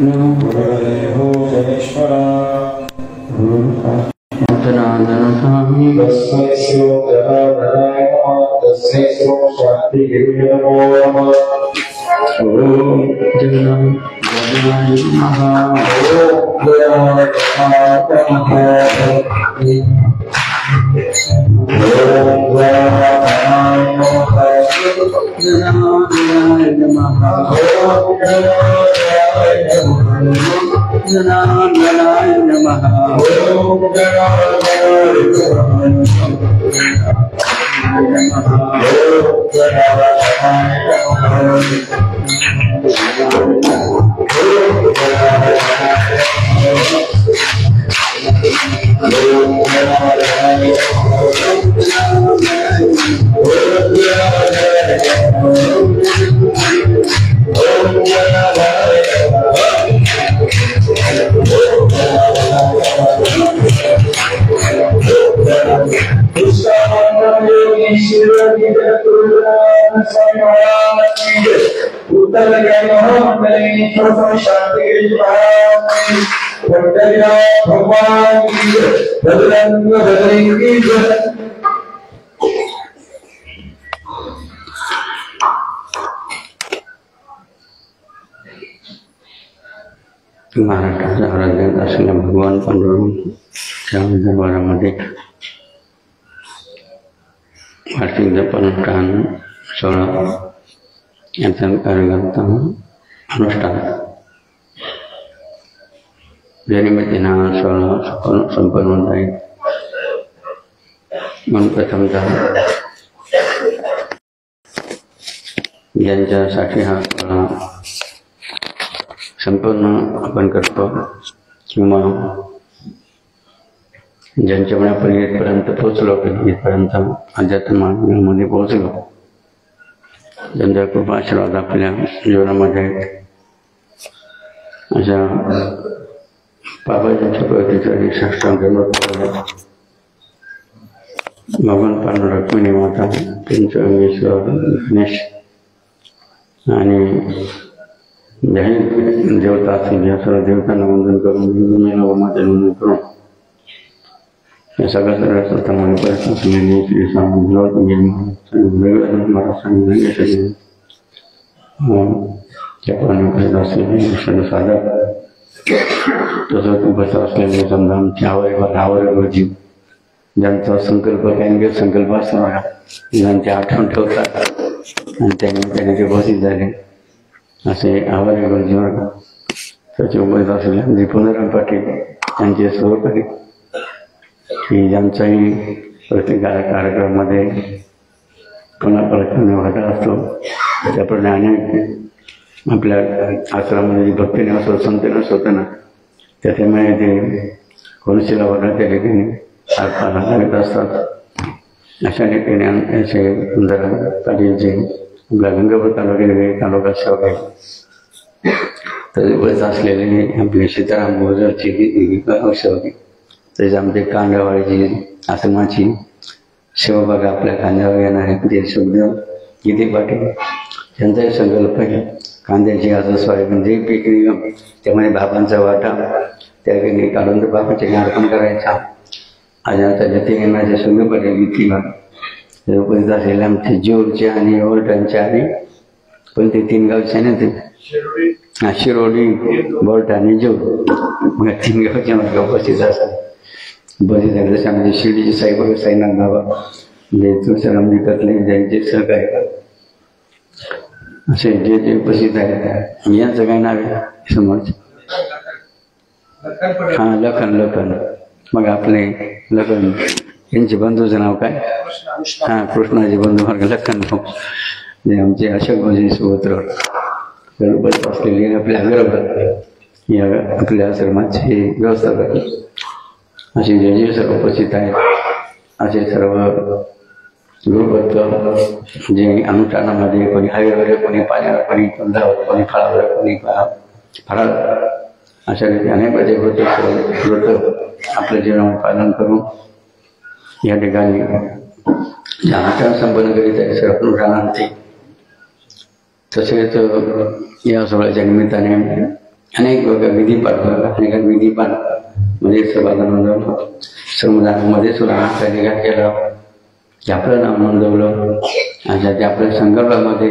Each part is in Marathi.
विष्णु गुरुदेवो महेश्वरा स्वामी तस्मै श्री गदाधराय नमः तस्मै श्री शांतिगिरवे नमो नमः ओम गणाय नमः ओम गणाय नमः भगवान महाराष्ट्राच्या आराध्यात असलेल्या भगवान पांडुरंगाच्या दरबारामध्ये वार्षिक जपानुष्ठान 16 याचा कार्यकर्ता अनुष्ठान या निमित्ताने 16 संपन्न होत आहे. म्हणून प्रथमतः ज्यांच्यासाठी हा 16 संपन्न आपण करतो किंवा ज्यांच्यामुळे आपण इथपर्यंत पोहोचलो कधी इथपर्यंत अध्यात्मामध्ये पोहोचलो ज्यांचा खूप आशीर्वाद आपल्या जीवनामध्ये अशा बाबाजींच्या प्रगतीसाठी साष्टांग भगवान पांडुरंग रुक्मिणी माता पंचमेश्वर गणेश आणि ज्याही देवता असतील या सर्व देवतांना वंदन करून माझे वंदन करून या सगळ्या स्वतःमध्ये परिस्थिती असलेली श्री स्वामी महाराज जपान असलेले साधक तसंच उपस्थित असलेले समजा आमचे आवडीवर जीव ज्यांचा संकल्प काही संकल्प असणार ज्यांचे आठवण ठेवतात आणि त्याने ते उपस्थित झाले असे आवाज गुरुजीवर त्याचे उपस्थित असलेले आमचे पुनराम पाटील यांचे सहकारी की ज्यांचाही प्रत्येक कार्यक्रमामध्ये पुन्हा वाटा असतो त्याप्रमाणे अनेक आपल्या आश्रमामध्ये भक्तीने असो संतनिवास होतं ना त्याच्यामुळे ते कोणशीला वाटा त्या ठिकाणी लागत असतात. अशा ठिकाणी असे सुंदर कार्याचे आपल्या गंगापूर तालुका सेवक आहे तर बरेच असलेले आपले सीताराम भोजरची सेवक आहे तसेच आमचे कांदावाळीची आश्रमाची सेवा आपल्या कांद्यावर येणार आहे ते सुखदेव गीते पाटील त्यांचाही संकल्प आहे कांद्याची असं सोयाबीन जे पीक निगम त्यामध्ये बाबांचा वाटा त्या ठिकाणी काढून तर बाबाचे अर्पण करायचा आज आता जतीने माझ्या सुखदेव पाटील गीती उपस्थित असलेले आमचे जेऊरचे आणि ओरटांचे आणि पण ते 3 गावचे ना ते शिरोडी बोर्ट आणि जेऊर मग 3 गावचे मला उपस्थित असतात. बरेच झाले जसे आमचे शिर्डीचे साईबाबा साईनाथ बाबा म्हणजे तुळशीरामजी कतले ज्यांचे सहकार्य असे जे जे उपस्थित आहेत यांचं काय नाव आहे समोरचे हा लखन मग आपले लखन यांचे बंधूचं नाव काय हा कृष्णाचे बंधू मार्ग लखन भाऊ आमचे अशोक भाऊजी सुपुत्र उपस्थित असलेले आपल्या अग्रभर या आपल्या आश्रमाची व्यवस्था करते असे जे सर्व उपस्थित आहेत असे सर्व गुरुभक्त जे अनुष्ठानामध्ये कोणी हवेवर कोणी पाण्यावर कोणी तोंडावर कोणी फळावर कोणी फराळ अशा रीती अनेक प्रकारचे व्रत आपल्या जीवनामध्ये पालन करून या ठिकाणी अनुष्ठान संपन्न करीत आहे सर्व अनुष्ठानांचे. तसेच या सोहळ्याच्या निमित्ताने अनेक विधीपाठ अनेक विधीपाठ म्हणजे सभाला नोंदवलं. श्रमदानामध्ये सुद्धा त्यांनी काय केलं की आपलं नाव नोंदवलं. आणि ते आपल्या संकल्पामध्ये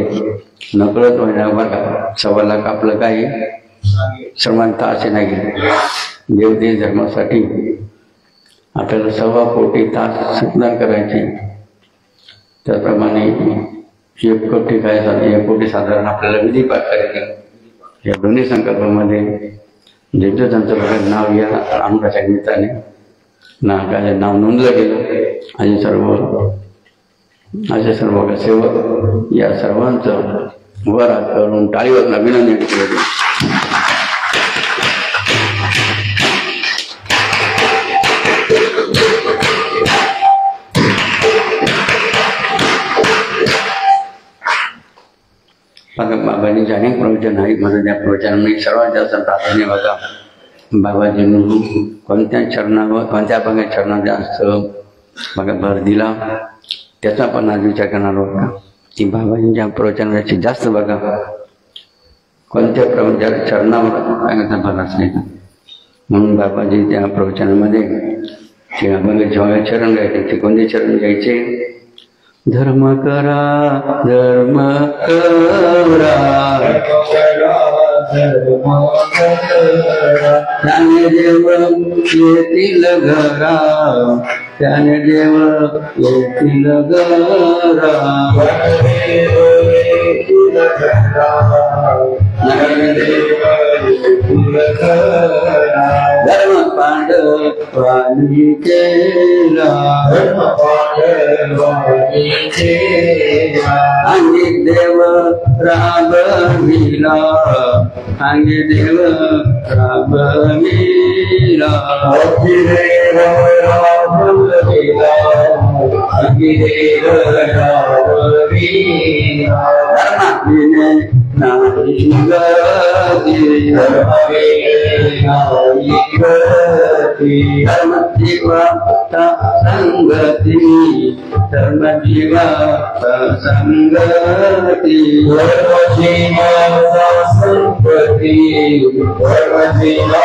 नकळत व्हायला बघा 1.25 लाख आपलं काही श्रमांत असे नाही. देवदेश धर्मासाठी आपल्याला 1.25 कोटी तास श्रमदान करायचे. त्याप्रमाणे 1 कोटी काय 1 कोटी साधारण आपल्याला विधीपाठ करायचे. या दोन्ही संकल्पामध्ये ज्यांचं बघा नाव या अनुराच्या निमित्ताने काय नाव नोंदलं गेलं. असे सर्व सेवक या सर्वांचं वर हात करून टाळीवर अभिनंदन केले. बाबाजींचे अनेक प्रवचन आहेत. माझं त्या प्रवचनामध्ये सर्वात जास्त प्राधान्य बघा बाबाजींनी कोणत्या चरणावर कोणत्या अभंगाच्या चरणात जास्त बघा भर दिला त्याचा आपण आज विचार करणार होता की बाबाजींच्या प्रवचनाची जास्त बघा कोणत्या चरणावर सांगायचा भर असायचा. म्हणून बाबाजी त्या प्रवचनामध्ये ते अभंग जेव्हा चरण गायचे ते कोणते चरण गायचे. धर्म करा धर्म करा त्याने देव येतील घरा त्याने देव येतील घरा धर्म पांडवांनी केला अंगी देव राबविला अंगी देव राबविला अंगी देव राबविला धर्माविने नाही गती धर्म जीवा संगती धर्म जीवा संगती धर्म जीवा संगती धर्म जीवा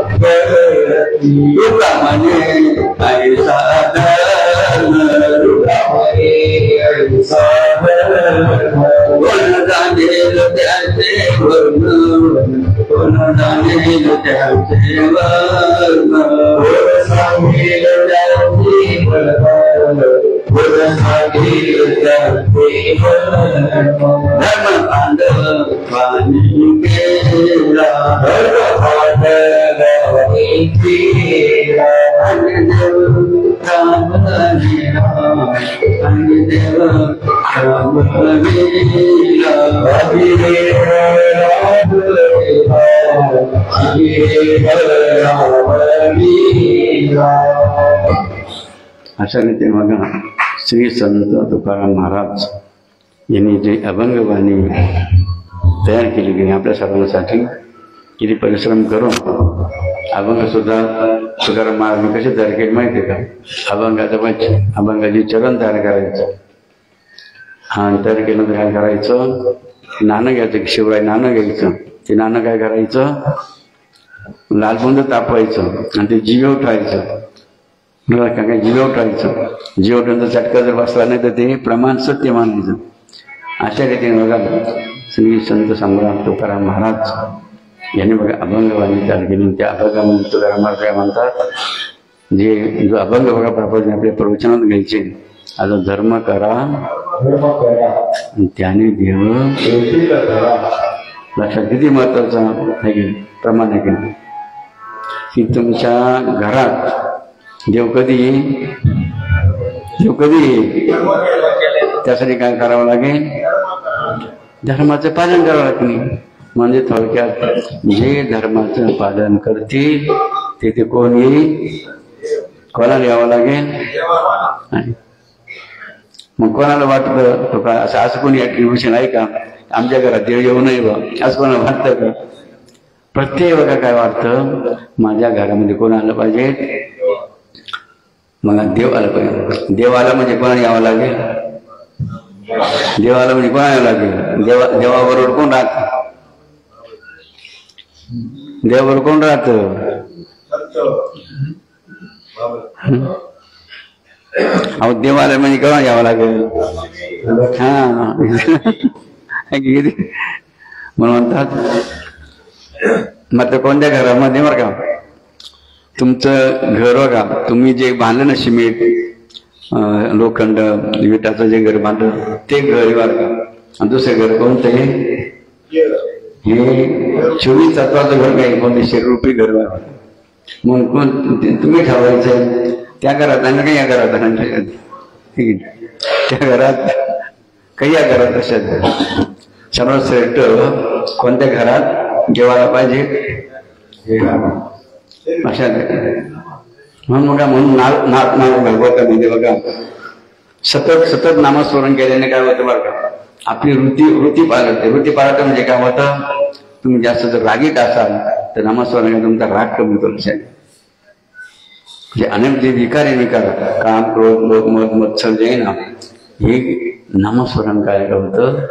संगती रुक्माने ऐसा धर्म रुक्माने ऐसा धर्म कोण जाणेल त्याचे वर्ण कोण जाणेल त्याचे वर्ण कोण सांगेल त्याचे वर्ण कोण सांगेल त्याचे वर्ण धर्म पांडवांनी केला धर्म पांडवांनी केला आणि देव राबविला आणि देव राबविला अशा रीतीने बघा श्री संत तुकाराम महाराज यांनी जे अभंगवाणी तयार केली गेली आपल्या सर्वांसाठी किती परिश्रम करून अभंग सुद्धा तुकाराम महाराजांनी कसे तयार केले माहिती आहे का. अभंगाची चरण तयार करायचं हा तयार केलं तर काय करायचं नाणं घ्यायचं शिवराय नाणं घ्यायचं ते नाणं काय करायचं लालबुंद तापवायचं आणि ते जिवे उठवायचं काय जिवे उठवायचं जिवे उठवून चटका जर बसला नाही तर ते प्रमाण सत्य मानायचं. अशा रीतीने बघा श्री संत सम्राट तुकाराम महाराज यांनी बघा अभंगवाणी तयार केली. त्या अभंगामध्ये तुकाराम महाराज काय म्हणतात जे जो अभंग बघा प्रपोजन आपल्या प्रवचनात घ्यायचे आता धर्म करा त्याने देव लक्षात किती महत्वाचा आहे प्रमाण आहे की तुमच्या घरात देव कधी येईल त्यासाठी काय करावं लागेल धर्माचं पालन करावं लागेल. म्हणजे थोडक्यात जे धर्माचं पालन करतील ते कोण येईल कोणाला यावं लागेल. मग कोणाला वाटतं का असं कोणी ॲट्रिब्युशन आहे का आमच्या घरात देव येऊ नये बा असं कोणाला वाटतं का. प्रत्येक बघा काय वाटतं माझ्या घरामध्ये कोण आलं पाहिजे मग देव आलं पाहिजे. देव आला म्हणजे कोणाला यावं लागेल देवाला म्हणजे कोणाला यावं लागेल देवाबरोबर कोण राहत देवाबरोबर कोण राहत? अहो देवाला म्हणजे केव्हा यावं लागेल? हा म्हणून म्हणतात मात्र कोणत्या घरामध्ये बरं का तुमचं घर बघा, तुम्ही जे बांधलं ना सिमेंट लोखंड विटाचं जे घर बांधलं ते घर बरं का, आणि दुसरं घर कोणतं हे 24 तत्वाचं घर काही कोणते शरीरूपी घर बघा. मग तुम्ही ठरवायचं त्या घरात आणि काही या घरात, त्या घरात काही या घरात अशात सर्वात श्रेष्ठ कोणत्या घरात जेवायला पाहिजे अशा. म्हणून बघा म्हणून भागवतामध्ये बघा सतत सतत नामस्मरण केल्याने काय होतं बरं का, आपली वृत्ती पाळते. वृत्ती पाळतं म्हणजे काय होतं, तुम्ही जास्त जर रागीट असाल तर नामस्मरणाने तुमचा राग कमी करू शकेल. जे अनेक जे विकार काम क्रोध लोक मत मत्सर जे आहे ना, हे नामस्मरण काय होतं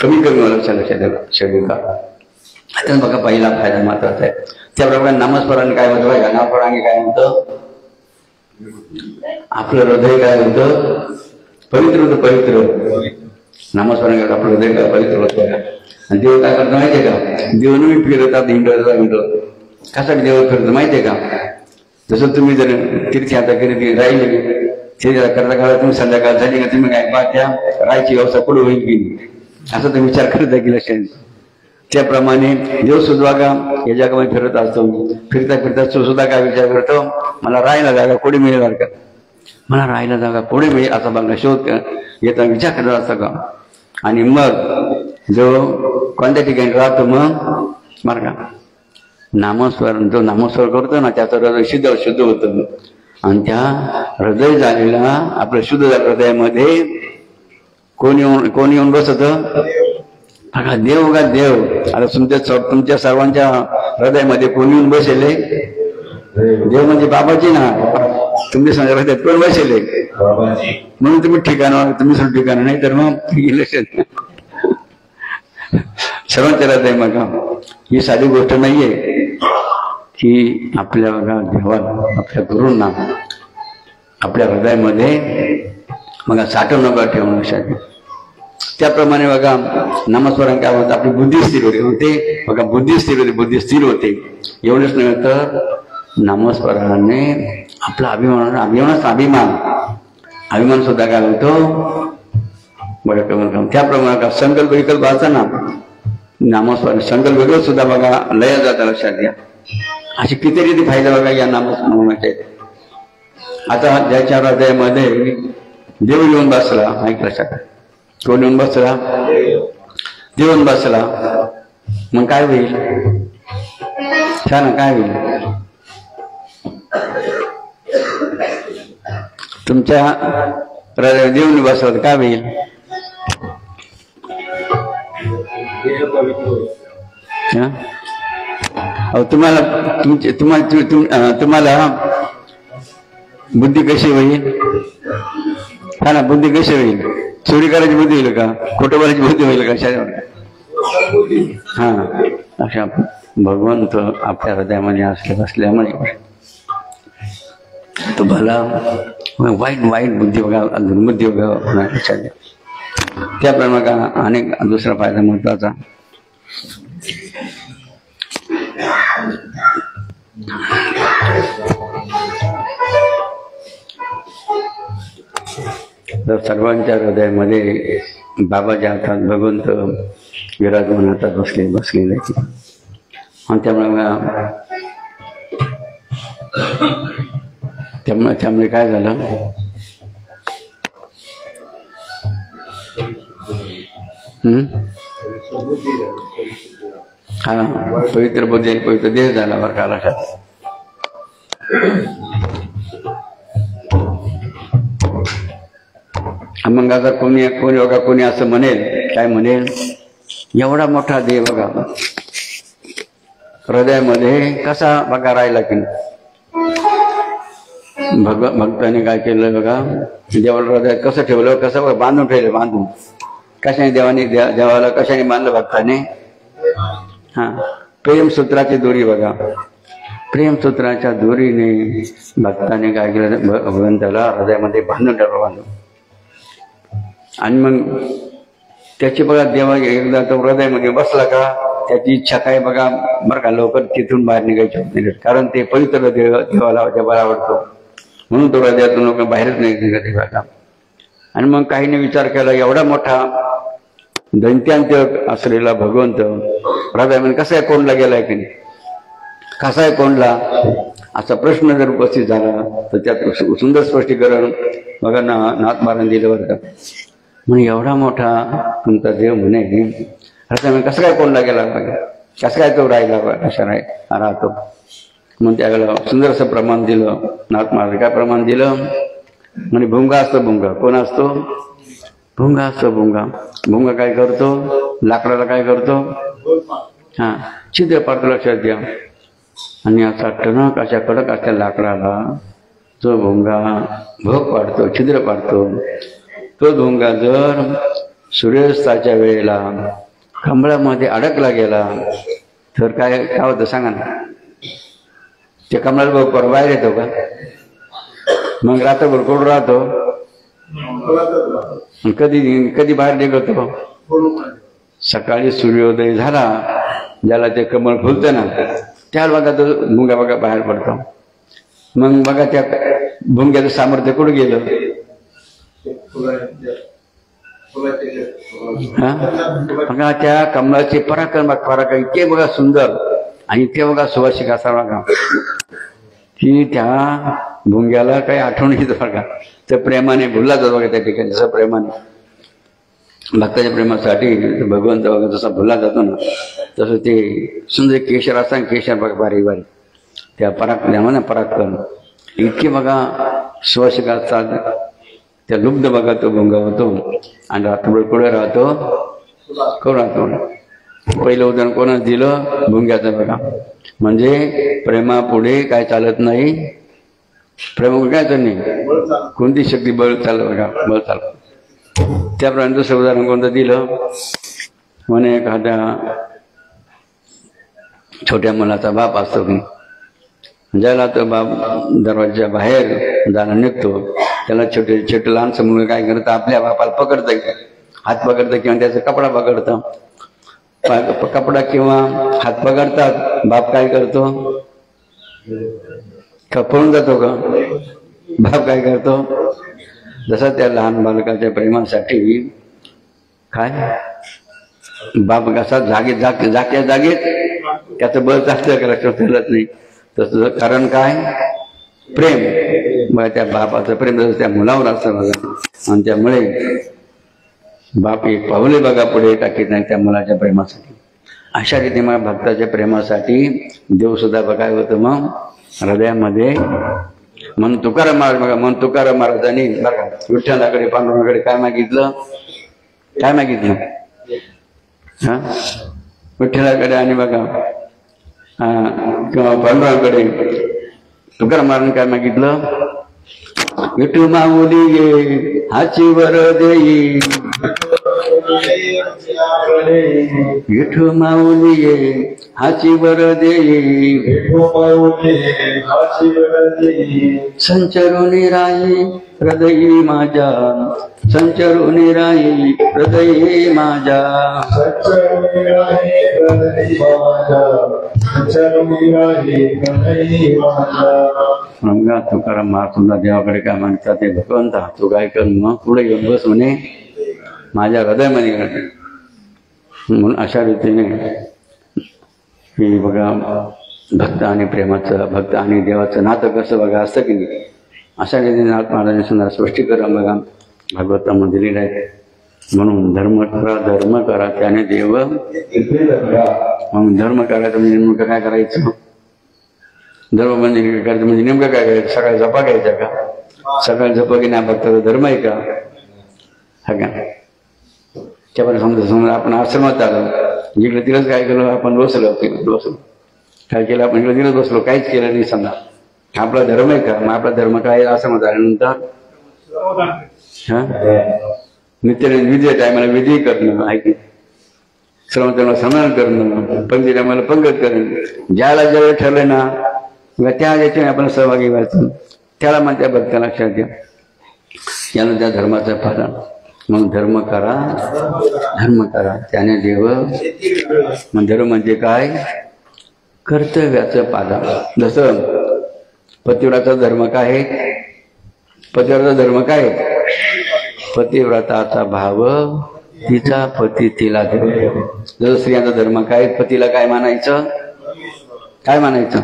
कमी होतं शरीर का. आता बघा पहिला फायदा महत्वाचा आहे. त्याप्रमाणे नामस्मरण काय होतं बघा, नामस्मरणाने काय होतं आपलं हृदय काय होतं पवित्र होतं. पवित्र नामस्मरण करत आपलं हृदय काय पवित्र होतं. आणि देव काय करतो माहितीये का, देव नेहमी फिरतात हिंडत कसा देव फिरतो माहितीये का. जसं तुम्ही जर तीर्थयात्रा करीत राहिले करता करता तुम्ही संध्याकाळ झाली का तुम्ही काय पाहत्या राहायची व्यवस्था पुढे होईल की असं तुम्ही विचार करता की लक्षात. त्याप्रमाणे देव सुद्धा का या जगामध्ये फिरत असतो. फिरता फिरता तो सुद्धा काय विचार करतो, मला राहायला जागा कोणी मिळेल का, मला राहायला जागा कोणी मिळेल असा बघा शोध येता विचार करत असतो का. आणि मग जो कोणत्या ठिकाणी राहतो मग बरं का नामस्मरण जो नामस्मरण करतो ना त्याचं हृदय शुद्ध होतं. आणि त्या हृदय झालेला आपलं शुद्ध हृदयामध्ये कोण येऊन बसत बघा, देव का देव. आता तुमच्या सर्वांच्या हृदयामध्ये कोण येऊन बसेले, देव म्हणजे बाबाजी ना. तुमच्या संघ हृदयात कोण बसेले म्हणून तुम्ही ठिकाण तुम्ही ठिकाण नाही तर मग सर्वांच्या हृदय. मग ही साधी गोष्ट नाहीये की आपल्या बघा देवाला आपल्या गुरूंना आपल्या हृदयामध्ये बघा साठवणं ठेवणं लक्षात. त्याप्रमाणे बघा नामस्मरण काय होतं, आपली बुद्धी स्थिर होते. बघा बुद्धी स्थिर होते. एवढंच नव्हे तर नामस्मरणाने आपला अभिमान सुद्धा काय होतो बघा कमी. त्याप्रमाणे संकल्प विकल्प असताना नामस्मरण संकल्प विकल्प सुद्धा बघा लय जाता लक्षात घ्या. अशी कितीतरी फायदा बघा या नामस्मरणाचे. आता ज्याच्या हृदयामध्ये देव येऊन बसला ऐक लक्षात, कोण येऊन बसला, देव येऊन बसला, मग काय होईल छान काय होईल, तुमच्या हृदयात देव येऊन बसला काय होईल, तुम्हाला बुद्धी कशी होईल, हा ना बुद्धी कशी होईल, चोरी करायची बुद्धी होईल का, खोटं बोलायची बुद्धी होईल का, हा अशा भगवंत आपल्या हृदयामध्ये असल्यामुळे तो भला वाईट बुद्धी बघा दुर्बुद्धी बघा. त्याप्रमाणे अनेक दुसरा फायदा महत्वाचा तर सर्वांच्या हृदयामध्ये बाबाच्या हातात भगवंत विराजमान हातात बसलेले आणि त्यामुळे काय झालं, हा पवित्र बुद्धी पवित्र देह झाला बरं का लक्षात. मग आता कोणी असं म्हणेल, काय म्हणेल, एवढा मोठा देह बघा हृदयामध्ये कसा बघा राहिला की भक्ताने काय केलं बघा, देवाला हृदयात कसं ठेवलं, कसं बांधून ठेवलं, कशाने देवाला कशाने बांधलं भक्ताने, हा प्रेमसूत्राची दोरी बघा, प्रेमसूत्राच्या दोरीने भक्ताने काय केलं, भगवंताला हृदयामध्ये बांधून ठेवलं. आणि मग त्याची बघा देवा एकदा तो हृदयामध्ये बसला का त्याची इच्छा काय बघा बरं का, लवकर तिथून बाहेर निघायची होत नाही, कारण ते पवित्र देवाला जबाला आवडतो म्हणून तो हृदयातून लोक बाहेरच नाही निघत बघा. आणि मग काहीने विचार केला, एवढा मोठा दैत्यांत्य असलेला भगवंत हृदयामध्ये कसा आहे कोंडला गेलाय की नाही, कसा आहे कोंडला, असा प्रश्न जर उपस्थित झाला तर त्यात सुंदर स्पष्टीकरण बघा नाथ महाराज दिलं बरं का. म्हणजे एवढा मोठा तुमचा देव म्हणे हृदयामध्ये कसं काय कोंडला गेला बघा, कसं काय तो राहिला अशा राहतो. मग त्याला सुंदर असं प्रमाण दिलं नाथ महाराज. काय प्रमाण दिलं म्हणजे भुंगा असतो, भुंगा कोण असतो, भुंगा असतो. भुंगा भुंगा काय करतो, लाकडाला काय करतो, हा छिद्र पाडतो, लक्षात घ्या. आणि असा टणक अशा कडक असल्या लाकडाला जो भुंगा भोग पाडतो, छिद्र पाडतो, तो भुंगा जर सूर्यास्ताच्या वेळेला कमळामध्ये अडकला गेला तर काय होतं सांगा ना, त्या कमळाला भोग बाहेर येतो का, मग रात्रभर कोण राहतो, कधी कधी बाहेर निघतो, सकाळी सूर्योदय झाला ज्याला ते कमळ फुलतं ना त्याला बघा तो भुंगा बघा बाहेर पडतो. मग बघा त्या भुंग्याचं सामर्थ्य कुठे गेलं, हा बघा त्या कमळाचे पराक्रम इतके बघा सुंदर आणि इतके बघा सुवासिक असा बघा की त्या भुंग्याला काही आठवण येत बघा, तर प्रेमाने भुलला जातो बघा त्या ठिकाणी. जसं प्रेमाने भक्ताच्या प्रेमासाठी भगवंत बघा जसा भुलला जातो ना तसं ते सुंदर केशर असता, केशर बघा बारीक बारीक त्या पराक्रम इतके बघा सुवासिक असतात. त्या लुब्ध बघा तो भुंगा होतो आणि रात्रभर कुठे राहतो, कोण राहतो. पहिलं उदाहरण कोणाच दिलं, भुंग्याचं बघा. म्हणजे प्रेमापुढे काय चालत नाही, प्रेमापुढे काय चालत नाही, कोणती शक्ती बळ चाललं बघा, बळ चालत. त्याप्रमाणे दुसरं उदाहरण कोणतं दिलं, म्हणे एखाद्या छोट्या मुलाचा बाप असतो की ज्याला तो बाप दरवाजाच्या बाहेर जाणं निघतो त्याला छोटे छोटे लहानसं मुलं काय करतं, आपल्या बापाला पकडतं, हात पकडतं किंवा त्याचा कपडा पकडतं, कपडा किंवा हात पकडतात, बाप काय करतो, खपवून जातो का, बाप काय करतो, जसं त्या लहान बालकाच्या प्रेमासाठी काय बाप कसा जाग्या जागेत त्याचं बळ चालतं का लक्षात ठेवत नाही, तसं कारण काय, प्रेम. मग त्या बापाचं प्रेम जसं त्या मुलावर असतं बघा, आणि त्यामुळे बाप एक पाऊले बघा पुढे टाकीत नाही त्या मुलाच्या प्रेमासाठी. अशा रीती मग भक्ताच्या प्रेमासाठी देव सुद्धा बघाय होतं मग हृदयामध्ये. मन तुकाराम महाराज बघा, मन तुकाराम महाराजांनी बघा विठ्ठलाकडे पांडुरंगाकडे काय मागितलं, काय मागितलं, हा विठ्ठलाकडे आणि बघा किंवा पांडुरंगाकडे तुकाराम महाराजांनी काय मागितलं, विठू माऊली ये हाची वर देई, विठू माऊली ये हाची वर देई, संचरुनी राई हृदयी माझ्या, संचरुनी राई हृदयी माझ्या, तुकाराम महाराज सुद्धा देवाकडे काय म्हणतात, ते भगवंता तू काय कर मग पुढे येऊन बस म्हणे माझ्या हृदयामध्ये. म्हणून अशा रीतीने ही बघा भक्त आणि प्रेमाचं, भक्त आणि देवाचं नातं कसं बघा असतं की नाही, अशा रीतीने नाथ महाराजांनी सुद्धा स्पष्टीकरण बघा भागवतामध्ये दिलेलं आहे. म्हणून धर्म करा त्याने देव, म्हणून धर्म करायचं म्हणजे नेमकं काय करायचं, धर्म म्हणजे करायचं म्हणजे नेमकं काय करायचं, सकाळी झपा घ्यायचा का, सकाळी झपा की नाही भक्त धर्म आहे का, हा का. त्यामुळे समजा आपण आश्रमात आलो, जिकडे तिलाच काय केलं आपण बसलो काय केलं आपण इकडे तिलाच बसलो, काहीच केलं नाही समजा, आपला धर्म आहे का. मग आपला धर्म काय आश्रमात आल्यानंतर हा नित्य विधी टायमाला विधी करणं आहे की श्रमण श्रमण करणं, पंक्तीला मला पंगत करणं, ज्याला ज्यावेळेस ठरलं ना त्या याच्याने आपण सहभागी व्हायचं, त्याला मग त्या भक्ता लक्षात घ्या. यानं त्या धर्माचं पालन. मग धर्म करा, धर्म करा, त्याने देव. मग धर्म म्हणजे काय? कर्तव्याचं पालन. जसं पतिव्रताचा धर्म काय आहे? पतिव्रताचा धर्म काय आहे? पतिव्रताचा भाव तिचा पती तिला देव. जसं स्त्रियांचा धर्म काय? पतीला काय मानायचं? काय मानायचं?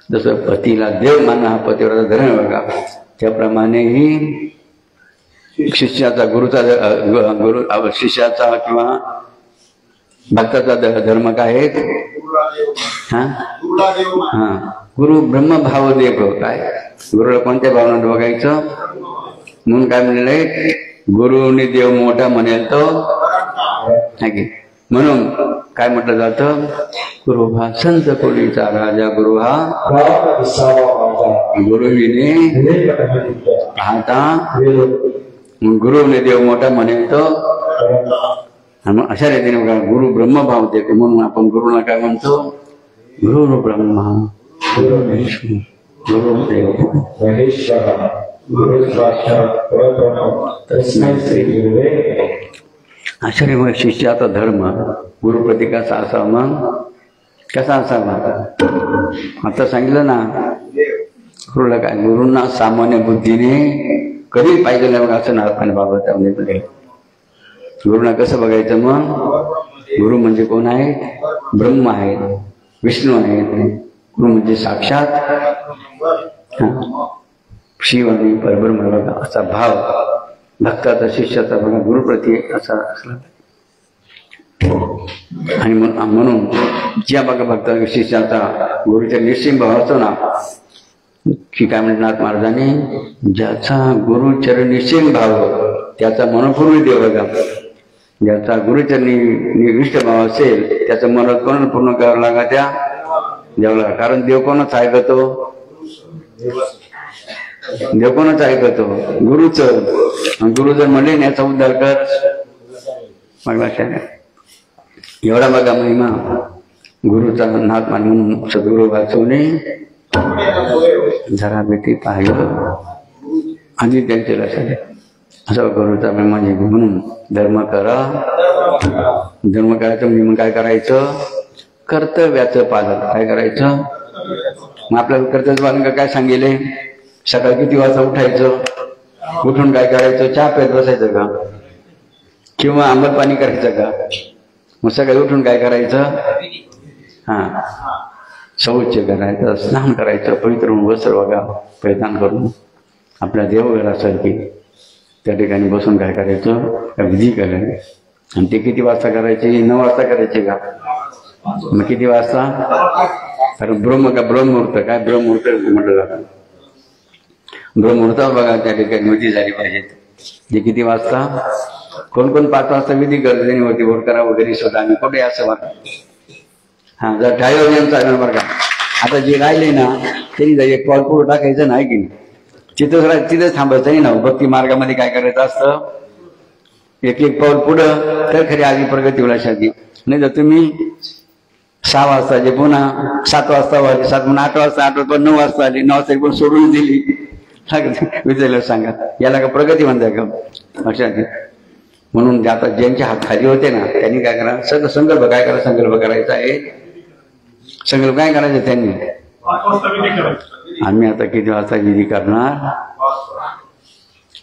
जसं पतीला देव मानणं हा पतिव्रताचा धर्म बघा, त्याप्रमाणेही शिष्याचा गुरुचा गुरु शिष्याचा किंवा भक्ताचा धर्म काय आहे? हा गुरु ब्रह्मभाव देव. काय गुरुला कोणत्या भावनात बघायचं? म्हणून काय म्हणलेलं आहे? गुरुने देव मोठा म्हणेल तो नाही. म्हणून काय म्हटलं जातं? गुरु हा संत कोळीचा राजा, गुरु हा गुरुविने पाहता, गुरुने देव मोठा म्हणेल तो. मग अशा रीतीने बघा, गुरु ब्रह्मभाव देतो. म्हणून आपण गुरुला काय म्हणतो? गुरु ब्रह्मा, गुरु विष्णू, गुरुदेव महेश्वरा, गुरु साक्षात परब्रह्म तस्मै श्री गुरुवे. अशा मग शिष्याचा धर्म गुरुप्रती कसा असावा? मग कसा असावा? आता सांगितलं ना, गुरुला काय? गुरुंना सामान्य बुद्धीने कधी पाहिजे नाही बघा, असं नाथपाने बाबा त्यामध्ये. गुरुना कसं बघायचं? मग गुरु म्हणजे कोण आहे? ब्रह्म आहे, विष्णू आहे. गुरु म्हणजे साक्षात शिव आणि परब्रह्म बघा, असा भाव भक्ताचा शिष्याचा बघा गुरुप्रती असा असला. आणि म्हणून ज्या बघा भक्ता शिष्याचा गुरुच्या निश्चित भाव असतो ना, की काय म्हणतात महाराजांनी? ज्याचा गुरुचरण निश्चित भाव त्याचा मनपूर्वी देव बघा. ज्याचा गुरुचरणी निविष्ट भाव असेल त्याचं मन कोण पूर्ण करावं लागा? त्या देवाला. कारण देव कोणच ऐकतो? देव कोणच ऐकतो? गुरुच. गुरु जर म्हणले ना याचा उद्धार कर, मग लक्षात एवढा बघा महिमा गुरुचा नाथ मान. म्हणून सद्गुरु वाचवणे जरा बेटी पाहिलं आणि त्यांचे लक्षात असं गुरुचा महिमा. म्हणून धर्म करा. धर्म करायचं म्हणजे मग काय करायचं? कर्तव्याचं पालन. काय करायचं? मग आपल्याला कर्तव्य पालन काय सांगितले? सकाळी किती वाजता उठायचं? उठून काय करायचं? चहा प्यायत बसायचं का? किंवा आंबट पाणी करायचं का? मग सकाळी उठून काय करायचं? शौच करायचं, स्नान करायचं, पवित्र वस्त्र बघा परिधान करून आपल्या देवघरासारखी त्या ठिकाणी बसून काय करायचं? विधी करायचे. आणि ते किती वाजता करायचे? 9 वाजता करायचे का? मग किती वाजता? कारण ब्रह्ममुहूर्त. काय ब्रह्ममुहूर्त म्हटलं जातं? ब्रह्ममुहूर्त बघा त्या ठिकाणी विधी झाली पाहिजे. जे किती वाजता? कोण कोण 5 वाजता विधी करतो त्यांनी होती वोट करा वगैरे स्वतः आम्ही कुठे असं वाटत. जर टाळीवर चालणार बरं का. आता जे राहिले ना त्यांनी एक पाऊल पुढं टाकायचं नाही की तिथंच थांबायचं नाही ना. भक्ती मार्गामध्ये काय करायचं असतं? एक पाऊल पुढं तर खरी आधी प्रगती होईल अशाची. नाही तर तुम्ही 6 वाजता जे पुन्हा 7 वाजता वाजले, 7 म्हणून 8 वाजता, 8 वाजता 9 वाजता आली, 9 वाजता पण सोडून दिली. विचारलं सांगा याला का प्रगती म्हणताय का? अशाची. म्हणून आता ज्यांच्या हात खाली होते ना त्यांनी काय करा? सगळं संकल्प काय करा? संकल्प करायचा आहे. संकल्प काय करायचं त्यांनी? आम्ही आता किती वाजता विधी करणार?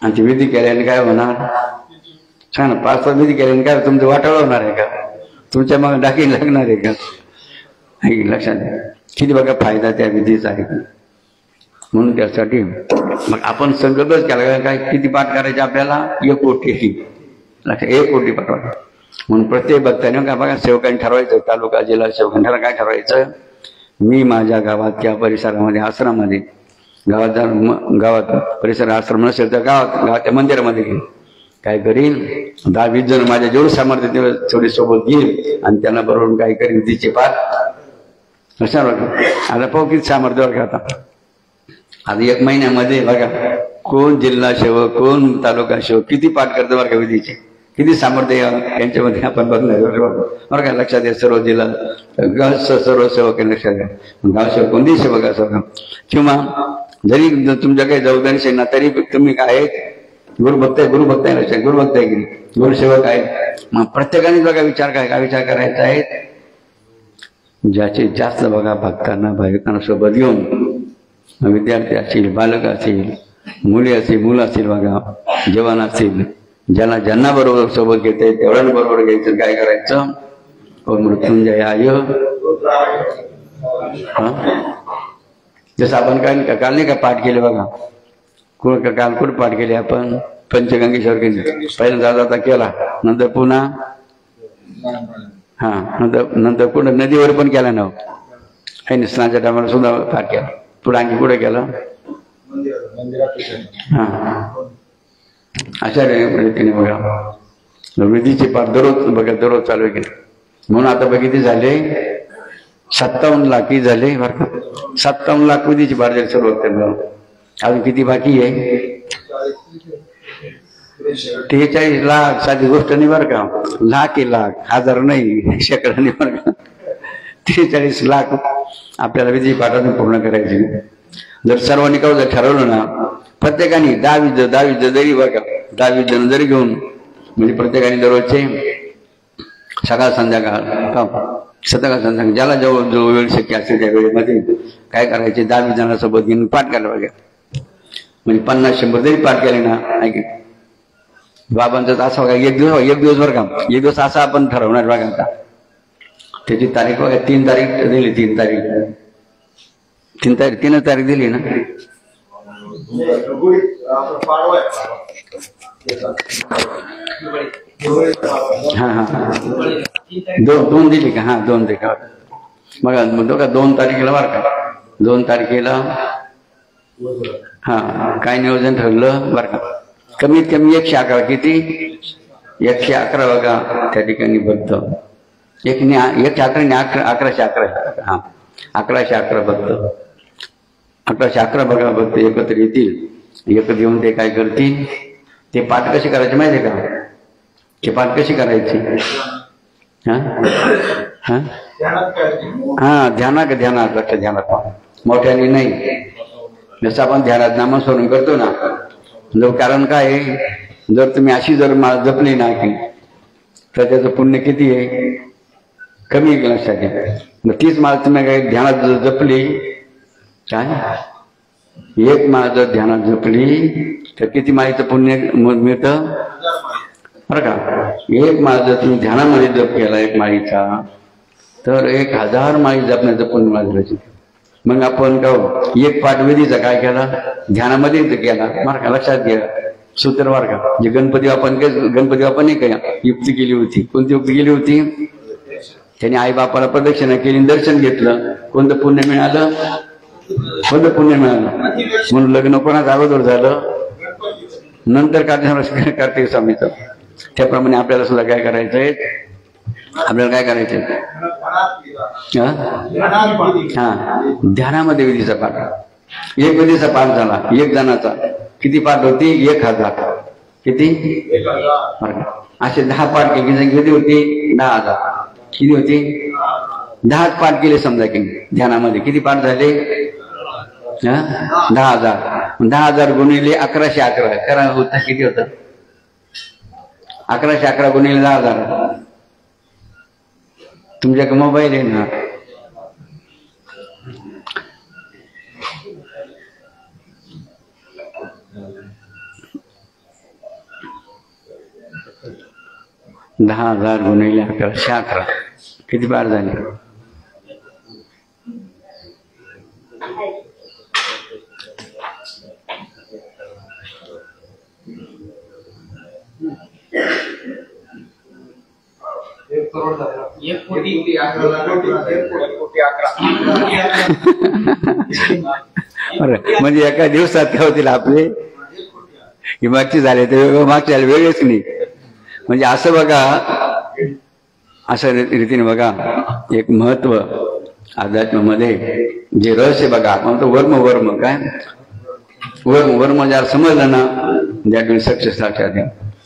आणि ती विधी केल्याने काय होणार? सांग ना. 5 वाजता विधी केल्याने काय तुमचं वाटावं होणार आहे का? तुमच्या मग डाकी लागणार आहे का? लक्षात द्या. किती बघा फायदा त्या विधीचा आहे. म्हणून त्यासाठी मग आपण संकल्पच केला काय? किती पाठ करायचे आपल्याला? 1 कोटी. लक्षात 1 कोटी पाठवा. म्हणून प्रत्येक भक्ताने काय बघा सेवकांनी ठरवायचं, तालुका जिल्हा सेवकांनी काय ठरवायचं? मी माझ्या गावात किंवा परिसरामध्ये आश्रमामध्ये गावात परिसर आश्रम नसेल तर गावाच्या मंदिरामध्ये घेईल काय करील? 10-20 जण माझ्या जेवढं सामर्थ्य तेवढे सोबत घेईल आणि त्यांना बरोबर काय करील? तिचे पाठ अशा आता पाहू किती सामर्थ्यावर घेता. आता 1 महिन्यामध्ये बघा कोण जिल्हा सेवक कोण तालुका सेवक किती पाठ करतं बरं का विधीचे? किती सामर्थ्य यांच्यामध्ये आपण बघणार बरं काय लक्षात घ्या. सर्व जिल्हा सर्व सेवक लक्षात घ्या. गावसेवक कोणती सेवक असं किंवा जरी तुमच्या काही जबाबदारी असेल ना तरी तुम्ही काय आहेत गुरुभक्त आहे लक्षात गुरुभक्त आहे की गुरुसेवक आहेत. मग प्रत्येकाने बघा विचार काय विचार करायचा आहे. ज्याचे जास्त बघा भक्तांना भाविकांना सोबत घेऊन विद्यार्थी असतील बालक असतील मुलं असतील बघा जवान असतील ज्यांना बरोबर सोबत घेते तेवढ्यांबरोबर घ्यायचं. काय करायचं मृत्युंजय आय जसं आपण काय काल नाही का पाठ केले बघा काल कुठं पाठ केले आपण पंचगंगेश्वर केले. पहिल्यांदा जाता केला नंतर पुन्हा नंतर कुठं नदीवर पण केला ना काही स्नानाच्या टायमाला सुद्धा पाठ केला. पुढे आणखी कुठे केला अशा रीतीने बघा विधीचे पाठ दररोज चालू केले. म्हणून आता बघितले झाले 57 लाख झाले बरं का. 57 लाख विधीचे पाठ झाले सर्व. अजून किती बाकी आहे 43 लाख. साधी गोष्ट नाही बरं का. लाख हजार नाही शेकडा नाही बरं का. 43 लाख आपल्याला विधी पाठाने पूर्ण करायचे. जर सर्वांनी जर ठरवलं ना प्रत्येकाने 10-20 जरी बघा 10-20 जण जरी घेऊन म्हणजे प्रत्येकाने दररोजचे सकाळ संध्याकाळ ज्याला जो वेळ शक्य असेल त्या वेळेमध्ये काय करायचे 10-20 जणांसोबत घेऊन पाठ करायला पाहिजे. म्हणजे 50-100 जरी पाठ केले ना ऐक बाबांचं असं बघा एक दिवस बरं का एक दिवस असा आपण ठरवणार बघा. आता त्याची तारीख बघा 3 तारीख दिली 3 तारीख दिली ना. दोन दिली का 2 दिली बघा. बघा 2 तारखेला बरं का 2 तारखेला काय नियोजन ठरलं बरं का. कमीत कमी 111 किती 111 बघा त्या ठिकाणी भक्त 111 1111 1111 भक्त 1111 बघा भक्त एकत्र येतील. एकत्र येऊन ते काय करतील ते पाठ कसे करायचे माहिती आहे का. ते पाठ कशी करायची ध्यानात लक्ष ध्यानात मोठ्याने नाही. जसं आपण ध्यानात नामस्मरण करतो ना कारण काय आहे जर तुम्ही अशी जर माळ जपली ना की तर त्याचं पुण्य किती आहे कमी लक्षात घ्या. मग तीच माळ तुम्ही काय ध्यानात जपली काय एक माळ जर ध्यानात जपली तर किती माळीचं पुण्य मिळतं बरं का. एक माळ जर तुम्ही ध्यानामध्ये जप केला 1 माळीचा तर 1000 माळी जपण्याचं पुण्य माझं. मग आपण एक पाठ विधीचा काय केला ध्यानामध्ये केला बरं का. लक्षात घ्या सूत्र बरं का. जे गणपती बाप्पा नाही का युक्ती केली होती. कोणती युक्ती केली होती त्याने आई बापाला प्रदक्षिणा केली दर्शन घेतलं. कोणतं पुण्य मिळालं म्हणून लग्न कोणाचं अगोदर झालं नंतर कार्तिक स्वामीचं. त्याप्रमाणे आपल्याला सुद्धा काय करायचंय आपल्याला काय करायचंय ध्यानामध्ये विधीचा पाठ. एक विधीचा पाठ झाला 1 जणाचा किती पाठ होती 1000 किती असे 10 पाठ केली किती होती 10,000 किती होती 10 पाठ केले समजा की ध्यानामध्ये किती पाठ झाले 10,000. 10,000 गुणिले 1111 करा होता किती होतं 1111 गुणिले 10,000. तुमच्याकडे मोबाईल आहे ना $10,000 गुणिले 1111 किती पाठ झाले म्हणजे एका दिवसात काय होतील आपले ही मागची झाले तर मागच्या वेगळेच नाही. म्हणजे असं बघा अशा रीतीने बघा एक महत्व अध्यात्मामध्ये जे रहस्य बघा आपण तो वर्म काय वर्म ज्याला समजलं ना द्याट विल सक्सेस लक्षात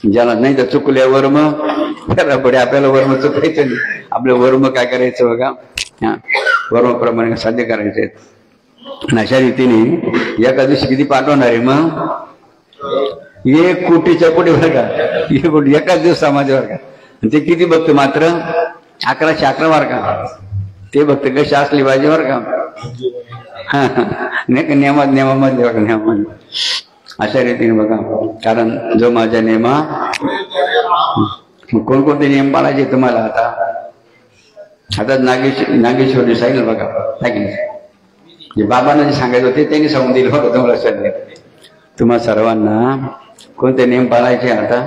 ज्याला नाही तर चुकल्या वर्म त्याला पुढे आपल्याला वर्म चुकायचं नाही. आपलं वर्म काय करायचं बघा, हा वर्माप्रमाणे साध्य करायचे. अशा रीतीने एका दिवशी किती पाठवणार आहे मग 1 कोटीच्या पुढे बरं का, 1 कोटी एकाच दिवस समाजावर का. ते किती भक्त मात्र 1111 वर का, ते भक्त कशी असली पाहिजे बरं का, नाही का नियमामध्ये बघा, नियमामध्ये. अशा रीतीने बघा, कारण जो माझ्या नियमा कोणकोणते नियम पाळायचे तुम्हाला. आता नागेश्वरी सांगितलं बघा, जे बाबांना जे सांगायचं होते त्यांनी सांगून दिलं होतं तुम्हाला. सध्या तुम्हा सर्वांना कोणते नियम पाळायचे आता.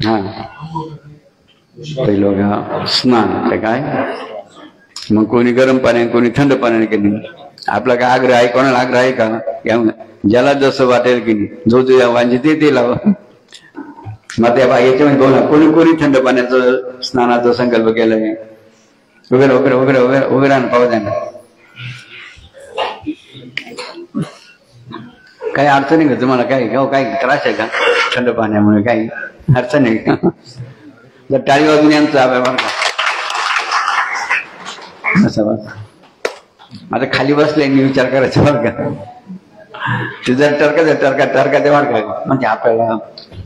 हा पहिलं बघा स्नान, काय मग कोणी गरम पाण्याने कोणी थंड पाण्याने केली. आपला काय आग्रह आहे, कोणाला आग्रह आहे का, ज्याला जसं वाटेल की नाही, जो जो या वांजे ते लावा. मग त्या याच्यामध्ये बोला, कोणी कोणी थंड पाण्याचं स्नानाचा संकल्प केलाय वगैरे वगैरे वगैरे वगैरे वगैरे पाहू द्या. काही अडचण आहे का तुम्हाला, काही काही त्रास आहे का थंड पाण्यामुळे, काही अडचण आहे का. जर टाळी वाजून यांचा आता खाली बसल्याने विचार करायचा बरं का. ते जर टरका ते बरं का, म्हणजे आपल्याला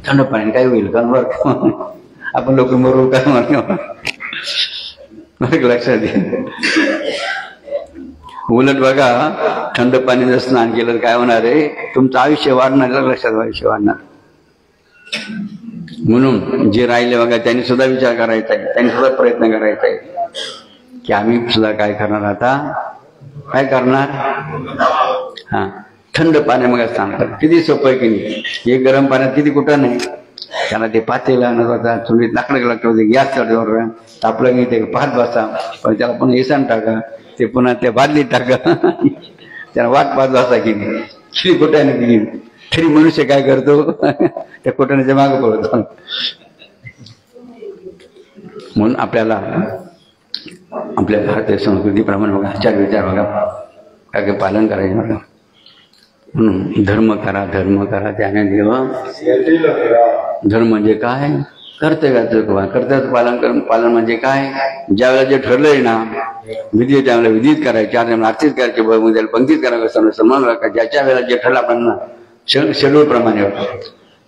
थंड पाण्याने काय होईल का बरं का, आपण लोक मरू का बरं लक्षात घ्या. उलट बघा, थंड पाणी जर स्नान केलं तर काय होणार आहे, तुमचं आयुष्य वाढणार, लक्षात आयुष्य वाढणार. म्हणून जे राहिले बघा त्यांनी सुद्धा विचार करायचा आहे, त्यांनी सुद्धा प्रयत्न करायचा आहे की आम्ही सुद्धा काय करणार, आता काय करणार. हा थंड पाण्यामध्ये स्नान करा, किती सोपं आहे की नाही. हे गरम पाण्यात किती कुठं नाही, त्याला ते पातेला होता, चुलीत लाकडं लागतं, गॅस चढवर तापलं नाही ते पाहत बसा, पण त्याला पुन्हा इसान टाका, ते पुन्हा त्या बादलीत टाका, त्याला वाट पाहत बसा की नाही. किती कुठं नाही तरी मनुष्य काय करतो, त्या कोटाण्याच्या मागं पळतो. म्हणून आपल्याला आपल्या भारतीय संस्कृतीप्रमाणे बघा, आचार विचार बघा काय पालन करायचं बघा. म्हणून धर्म करा त्याने देव. धर्म म्हणजे काय, कर्तव्याचं पालन म्हणजे काय. ज्यावेळेला जे ठरलंय ना विधी, त्यावेळेला विधीत करायचे, आरतीच करायचे, पंक्तीत करायचं, सन्मान राखायचं. ज्याच्या वेळेला जे ठरलं आपल्याला शेड्यूल प्रमाणे,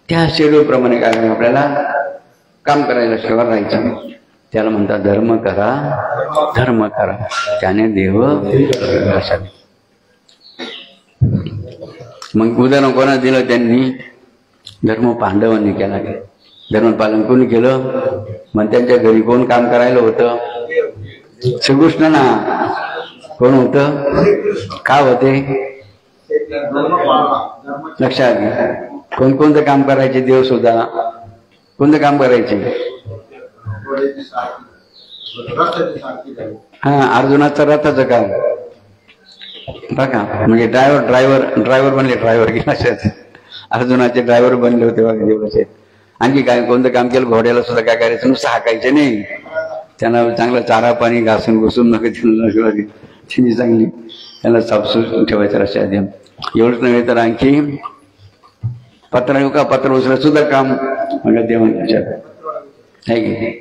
त्या शेड्यूल प्रमाणे काय करायचं, आपल्याला काम करायला शिवार राहायचं. त्याला म्हणतात धर्म करा त्याने देव. मग उदाहरण कोणा दिलं, त्यांनी धर्म पांडवांनी केला. धर्मपालन कोणी केलं, मग त्यांच्या घरी कोण काम करायला होतं, श्रीकृष्ण ना. कोण होतं, का होते, लक्षात घ्या. कोणकोणतं काम करायचे देव सुद्धा, कोणतं काम करायचे. हा अर्जुनाचं रथाचं काम बघा, म्हणजे ड्रायव्हर बनले, ड्रायव्हर अर्जुनाचे ड्रायव्हर बनले होते बघा देवाचे. आणखी काय कोणतं काम केलं, घोड्याला सुद्धा काय करायचं, नुसतं हाकायचे नाही, त्यांना चांगलं चारा पाणी घासून घुसून नका त्यांनी चांगली त्यांना साफसून ठेवायचं रस्त्यात. एवढंच नव्हे तर आणखी पत्र उचला सुद्धा काम म्हणजे देवांच्या आहे की.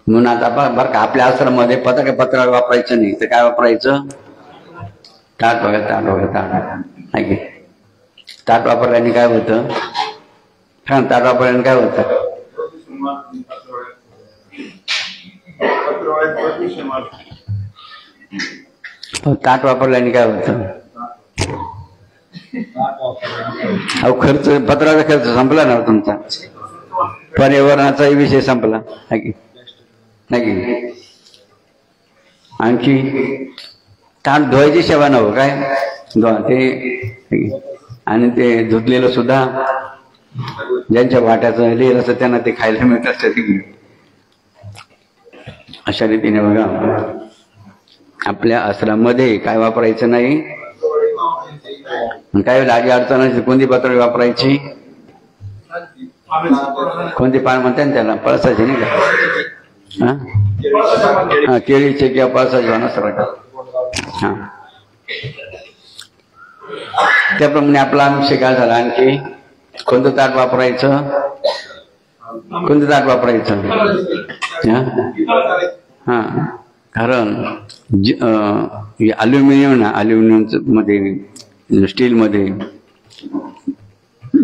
म्हणून आता बरं का आपल्या आश्रमामध्ये पत्र वापरायचं नाही तर काय वापरायचं, ताट बघा, ताट आहे की. ताट वापरल्याने काय होतं, ताट वापरल्याने काय होतं, ताट वापरल्याने काय होतं, अहो खर्च, पत्राचा खर्च संपला ना तुमचा, पर्यावरणाचाही विषय संपला नाही. आणखी ताट धुवायची सेवा नव्ह काय ते, आणि ते धुतलेलं सुद्धा ज्यांच्या वाट्याचं लिहिलं असतं त्यांना ते खायला मिळत असतं. अशा रीतीने बघा आपल्या आश्रमामध्ये काय वापरायचं नाही. काय लागी अडचण कोणती पत्र वापरायची, कोणती पान म्हणतात ना त्याला, पळसाची नाही का, हा केळीचे किंवा पळसाचे म्हणा सर. हा त्याप्रमाणे आपला आयुष्य काय झाला. आणखी कोणतं ताट वापरायचं, कोणतं ताट वापरायचं? हा, कारण अल्युमिनियम ना, अल्युमिनियम मध्ये स्टील मध्ये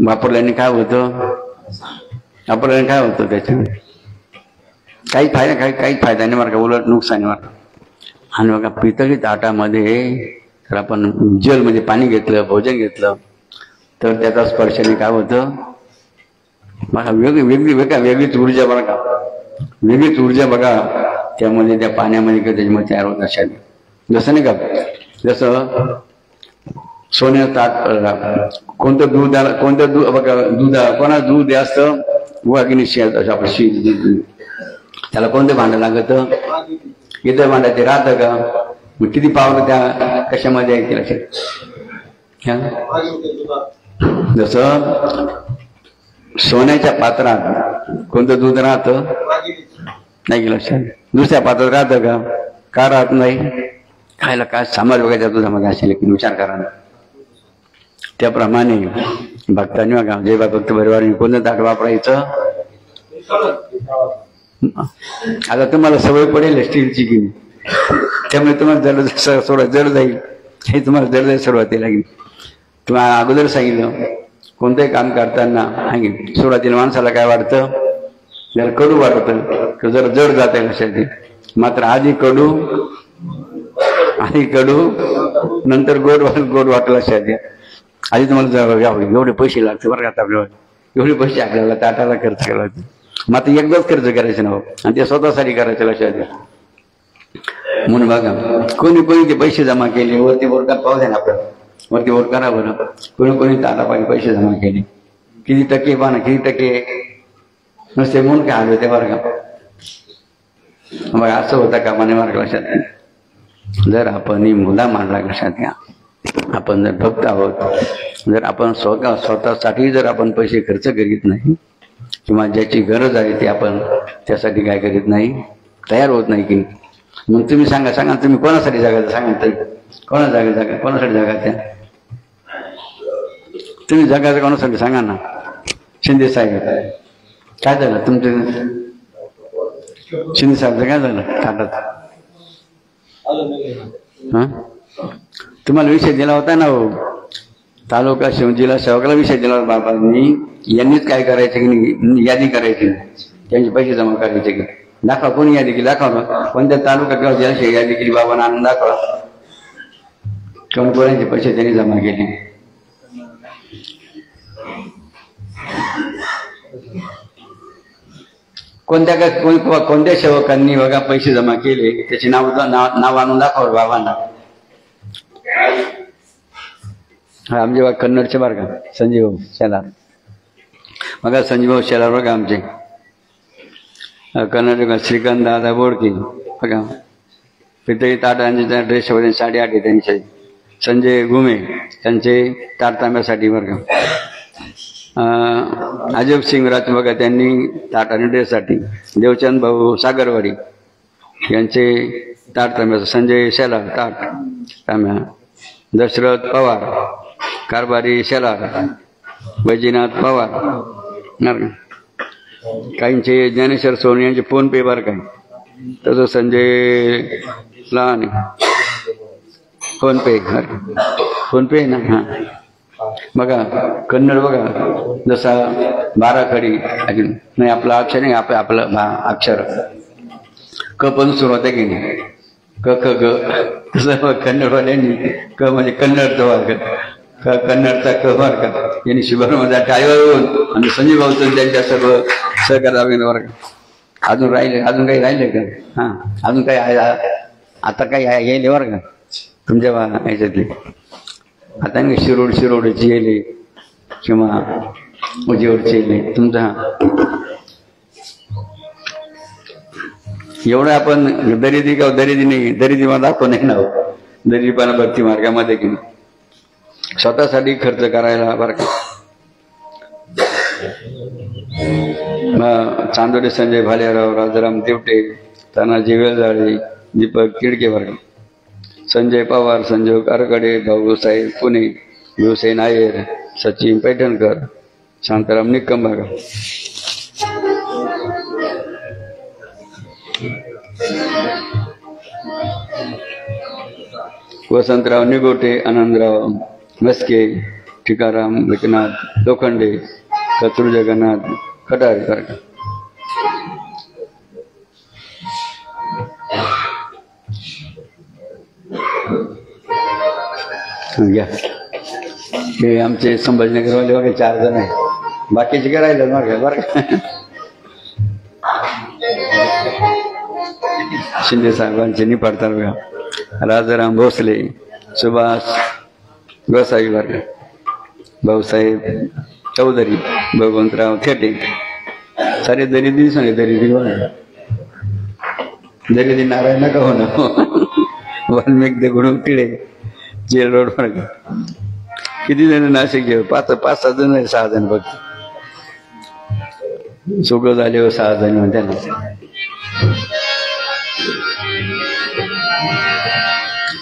वापरल्याने काय होतं, वापरल्याने काय होतं, त्याच्याने काही फायदा, काही फायदा नाही बरं का, उलट नुकसान आहे बरं. आणि बघा पितळी ताटामध्ये जर आपण जल म्हणजे पाणी घेतलं, भोजन घेतलं, तर त्याचा स्पर्शाने काय होतं बघा, वेगळीच ऊर्जा बघा, वेगळीच ऊर्जा बघा त्यामध्ये, त्या पाण्यामध्ये किंवा त्याच्यामध्ये तयार होत अशा. जसं नाही का, जसं सोन्याचं ताट, कोणतं दूध बघा, कोणा दूध जास्त वाघिणी शियात आपलं शी, त्याला कोणतं भांडं लागतं, इतर भांडं ते राहतं का, मग किती पावलं त्या कशामध्ये आहे लक्षात. जसं सोन्याच्या पात्रात कोणतं दूध राहतं नाही की लक्षात, दुसऱ्या पात्रात राहतं का राहत नाही, खायला काय समाज बघायचा दुधामध्ये असेल की विचार करा. त्याप्रमाणे भक्तांनी बघा, जय बा भक्त परिवाराने कोणतं ताट वापरायचं. आता तुम्हाला सवय पडेल स्टीलची की, त्यामुळे तुम्हाला जड जाईल, हे तुम्हाला जड जाईल सुरुवातीला की. तुम्हाला अगोदर सांगितलं कोणतंही काम करताना सुरुवातीला माणसाला काय वाटतं, जरा कडू वाटतं, जरा जड जात आहे लक्षात. मात्र आधी कडू नंतर गोड वाटलं लक्षात. आधी तुम्हाला एवढे पैसे लागते बरं का, आपल्याला एवढे पैसे आपल्याला ताटाला खर्च केला होता, मात्र एकदाच खर्च करायचे ना, आणि ते स्वतःसाठी करायचं लक्षात. म्हणून बघा कोणी ते पैसे जमा केले, वरती बोरकार पाहू द्या ना आपल्याला, वरती बोर करा बरं, कोणी ताटापाणी पैसे जमा केले, किती टक्के पाहा, किती टक्के नसते म्हणून काय आलं ते बरं का. बघा असं होतं का माने मार्ग लक्षात. जर आपण मुला मांडला लक्षात घ्या, आपण जर भक्त आहोत, जर आपण स्वतःसाठी जर आपण पैसे खर्च करीत नाही, किंवा ज्याची गरज आहे ते आपण त्यासाठी काय करीत नाही, तयार होत नाही की, मग तुम्ही सांगा तुम्ही कोणासाठी जागा, सांगा तरी कोणासाठी जागा त्या, तुम्ही जगाचं कोणासाठी सांगा ना. शिंदे साहेब काय झालं तुमचं, शिंदे साहेबचं काय झालं ताटात, तुम्हाला विषय दिला होता ना हो, तालुका शिवजीला सेवकाला विषय दिला होता बाबांनी, यांनीच काय करायचं की यादी करायची, त्यांचे पैसे जमा करायचे की. दाखवा कोणी यादी केली, दाखवा कोणत्या तालुका किंवा जिल्हा यादी केली, बाबांना आणून दाखवा कोणाचे पैसे त्यांनी जमा केले. कोणत्या सेवकांनी बघा पैसे जमा केले त्याचे नाव आणून दाखवा बाबांना. हा आमचे बघा कन्नडचे बरं का, संजीव भाऊ शेलार, बघा संजीव भाऊ शेलार बघा आमचे कन्नड. श्रीकांत दादा बोडके बघा, पितळी ताटांचे ड्रेस वगैरे 8.5 आहे त्यांचे. संजय घुमे त्यांचे तारतांब्यासाठी बरं का. अजब सिंग राज बघा त्यांनी ताट आणि ड्रेससाठी. देवचंद भाऊ सागरवाडी यांचे तारतांब्या. संजय शेलार ताट तांब्या. दशरथ पवार कारभारी शेलार. वैजनाथ पवार. काहींचे ज्ञानेश्वर सोनी यांचे फोन पे बरं काय. तसं संजय लहान फोन पे ना. हां बघा कन्नड बघा जसा बाराखडी नाही आपला अक्षर नाही आपलं अक्षर क पण सुरुवात आहे की नाही क क ग तसं कन्नडवाल्यांनी क म्हणजे कन्नडचा वर्ग कन्नडचा क वर्ग यांनी शिबिरामध्ये टाळीवर आणि संजय भाऊचं त्यांच्या सर्व सहकारी वर्ग. अजून काही राहिले का. हां अजून काही आता काही येईल बरं का तुमच्या ह्याच्यातले. आता नाही शिरोडची येले किंवा उजेवरची येले तुमचा. एवढं आपण दरिद्री का दरिद्री नाही दरिद्री मला दाखव नाही ना दरिद्रीपणा भक्ती मार्गामध्ये की स्वतःसाठी खर्च करायला बरं का. चांदोडे संजय भालेराव राजाराम देवटे तानाजी वेळजाळे दीपक तिडके वर्ग. संजय पवार संजोग आरकडे भाऊसाहेब पुणे भीमसेन नायर, सचिन पैठणकर, शांताराम निकम बघा. वसंतराव निगोटे, आनंदराव मस्के, ठिकाराम विकनाथ लोखंडे, कचरू जगन्नाथ खटारे बरं का. घ्या. हे आमचे संभाजीनगरवाले वगैरे 4 जण आहे. बाकीचे काय राहिलं बरं का. शिंदे साहेबांचे निफाड तालुका, राजाराम भोसले, सुभाष गोसावी बरं, भाऊसाहेब चौधरी, भगवंतराव थेटे, सारे दरिद्री सांगे दरिद्री दरिद्री नारायण नका हो ना. वाल्मिक दगडून तिडे जेल रोड वर किती जण नाशिक घेऊ? 5-6 जण आहे, 6 जण फक्त. सुख झाले हो 6 जण म्हणते ना.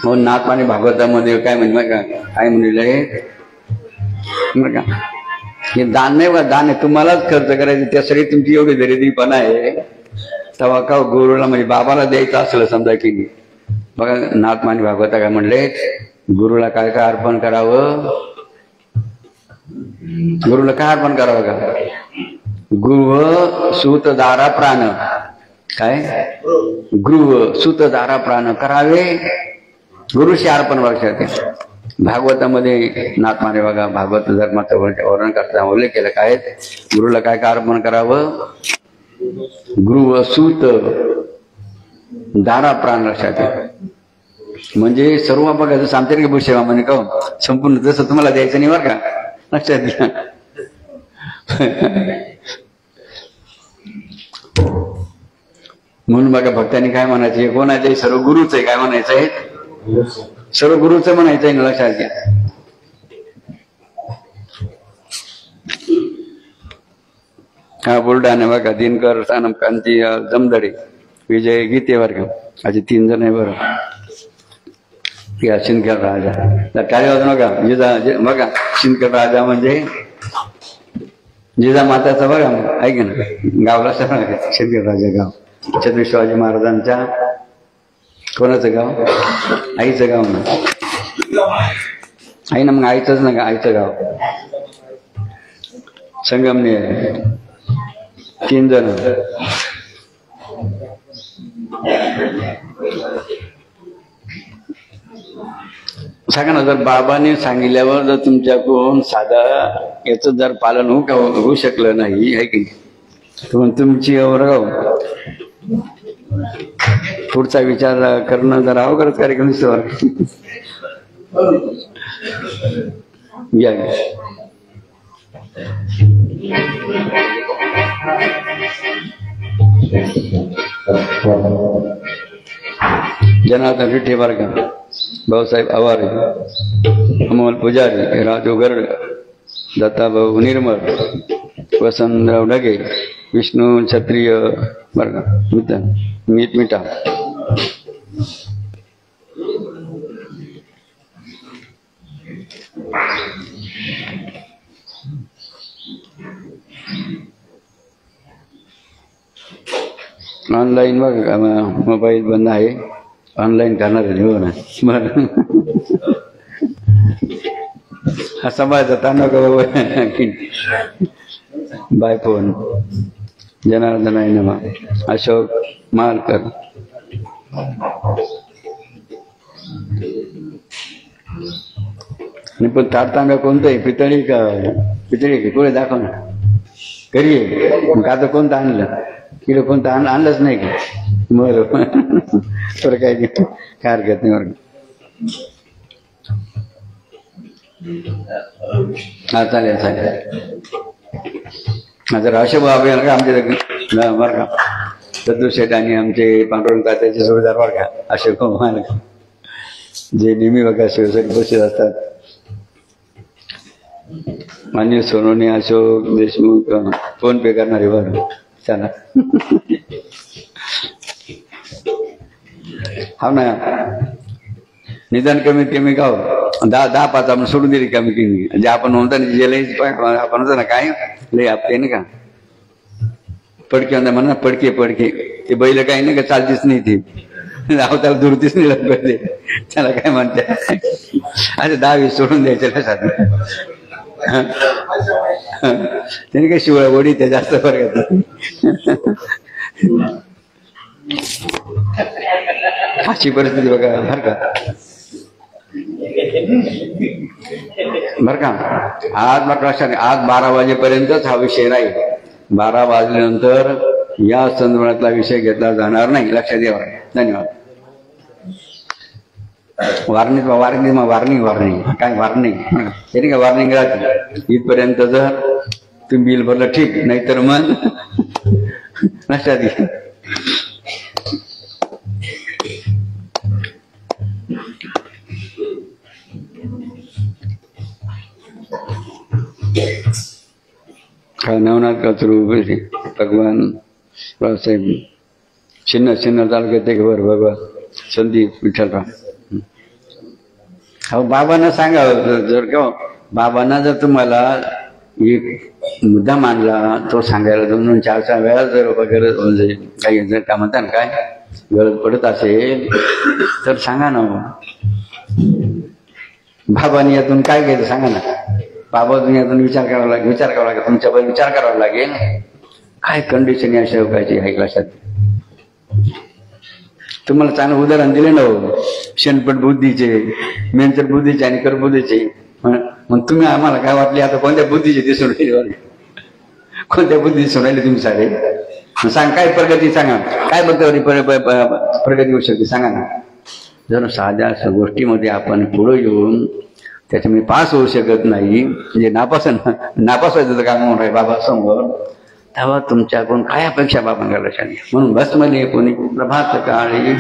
हो नाथ आणि भागवतामध्ये काय म्हणे का, काय म्हणले बरं का, हे दान नाही बघा, दान आहे तुम्हालाच खर्च करायचं, त्यासाठी तुमची एवढी दरिद्रीपणा आहे. तेव्हा का गुरुला म्हणजे बाबाला द्यायचं असलं समजा की बघा, नाथमानी भागवता काय म्हणले, गुरुला काय काय अर्पण करावं, गुरुला काय अर्पण करावं का, गृह सूत दारा प्राण, काय गृह सूत दारा प्राण करावे गुरुशी अर्पण वर्षात. भागवतामध्ये नाथमाने बघा, भागवत धर्माचं वर्णन करताना उल्लेख केला काय, गुरुला काय काय अर्पण करावं, गृह सूत दारा प्राण लक्षात. म्हणजे सर्व बघायचं सांगते की भूषेवा म्हणे का संपूर्ण जसं तुम्हाला द्यायचं नाही बरं का, लक्षात घ्या. म्हणून बघा भक्तांनी काय म्हणायचे, कोणाचे सर्व गुरुच आहे, काय म्हणायचं आहे, सर्व गुरुच म्हणायचं आहे, लक्षात घ्या. हा बुलढाणा बघा, दिनकर, सानम कांती, जमदडे, विजय गीते वर्ग, असे 3 जण आहे बरं. या शिंदखेड राजा काय होतं बघा, बघा शिंदखेड राजा म्हणजे जिजामाताचा बघा, ऐक ना गावला सगळं शिंदखेड राजा गाव. छत्रपती शिवाजी महाराजांच्या कोणाचं गाव, आईचं गाव ना, आई ना मग आईचंच ना का, आईचं गाव. संगमनेर 3 जण. सांगा ना, जर बाबाने सांगितल्यावर जर तुमच्याकडून साधा याचं जर पालन होऊ शकलं नाही आहे की तुमची पुढचा विचार करणं जरा अवघडच कार्यक्रम दिसतो. घ्या जनार्दन रिठे वर्ग, भाऊसाहेब आवारे, अमोल पुजारी, राजू गरड, दत्ताभाऊ निर्मळ, वसंतराव ढगे, विष्णू क्षत्रिय वर्ग, मीठा. ऑनलाईन बघा, मोबाईल बंद आहे, ऑनलाईन करणार आहे हो ना. बरं हा समाजात बाय फोन. जनार्दन आहे नमा, अशोक मालकर, आणि पण तारतांगा कोणतं आहे, पितळी का पुढे दाखव ना, घरी आहे मग आता कोणतं आणलं, किलो कोणतं आणलंच नाही का, बरं बरं काय हरकत नाही बरं. हा चालेल चालेल. जर असे बाबा आमच्या बरं का, सद्दू शेठ आणि आमचे पांडुरंग तात्याचे जोडीदार बरं का, अशोक मालक जे नेहमी बघा शिवसाठी बसत असतात, अनिल सोनवणे, अशोक देशमुख, फोन पे करणारे बरं. चला हा ना, निदान कमीत कमी गाव दहा पाच आपण सोडून दिली कमी कमी जे आपण म्हणतो ना जे लई आपण म्हणतो ना काय लई आपले ना का पडके म्हणता म्हणा पडके पडके ते बैल काही नाही का चालतीच नाही ती त्याला दुरतीच नाही लागते त्याला काय म्हणते अरे 10-20 सोडून द्यायचे लक्षात त्याने काय शिवळा वडी त्या जास्त फरक अशी परिस्थिती बघा बर का बर का आज मात्र आज 12 वाजेपर्यंतच हा विषय राहील 12 वाजल्यानंतर या संदर्भातला विषय घेतला जाणार नाही लक्षात घ्या धन्यवाद वॉर्निंग काय वॉर्निंग त्याने काय वॉर्निंग राहते इथपर्यंत जर तुम्ही बिल भरलं ठीक नाहीतर मग लक्षात घ्या नवनाथ कचरू भगवान बाळासाहेब शिन्नर तालुक्यात एक बरोबर संदीप विठ्ठलराव हो बाबांना सांगा जर का बाबांना जर तुम्हाला एक मुद्दा मांडला तो सांगायला 2-4 वेळा जर वगैरे म्हणजे काही जर का म्हणता ना काय गरज पडत असेल तर सांगा ना बाबांनी यातून काय घ्यायचं सांगा ना बाबा यातून विचार करावा लागेल तुमच्याबद्दल विचार करावा लागेल काय कंडिशन या सेवकाची आहे लक्षात तुम्हाला चांगलं उदाहरण दिले ना हो शेणपट बुद्धीचे मेंचर बुद्धीचे आणि करबुद्धीचे मग तुम्ही आम्हाला काय वाटले आता कोणत्या बुद्धीचे दिसून राहिले कोणत्या बुद्धी दिसून राहिले तुम्ही सारे सांग काय प्रगती सांगा काय बघता प्रगती होऊ शकते सांगा ना जर साध्या गोष्टीमध्ये आपण पुढे येऊन त्याच्यामध्ये पास होऊ शकत नाही म्हणजे नापासायचं काम म्हणून आहे बाबा समोर तेव्हा तुमच्याकडून काय अपेक्षा बाबांना लक्षात घ्या म्हणून बस मध्ये कोणी प्रभात काळी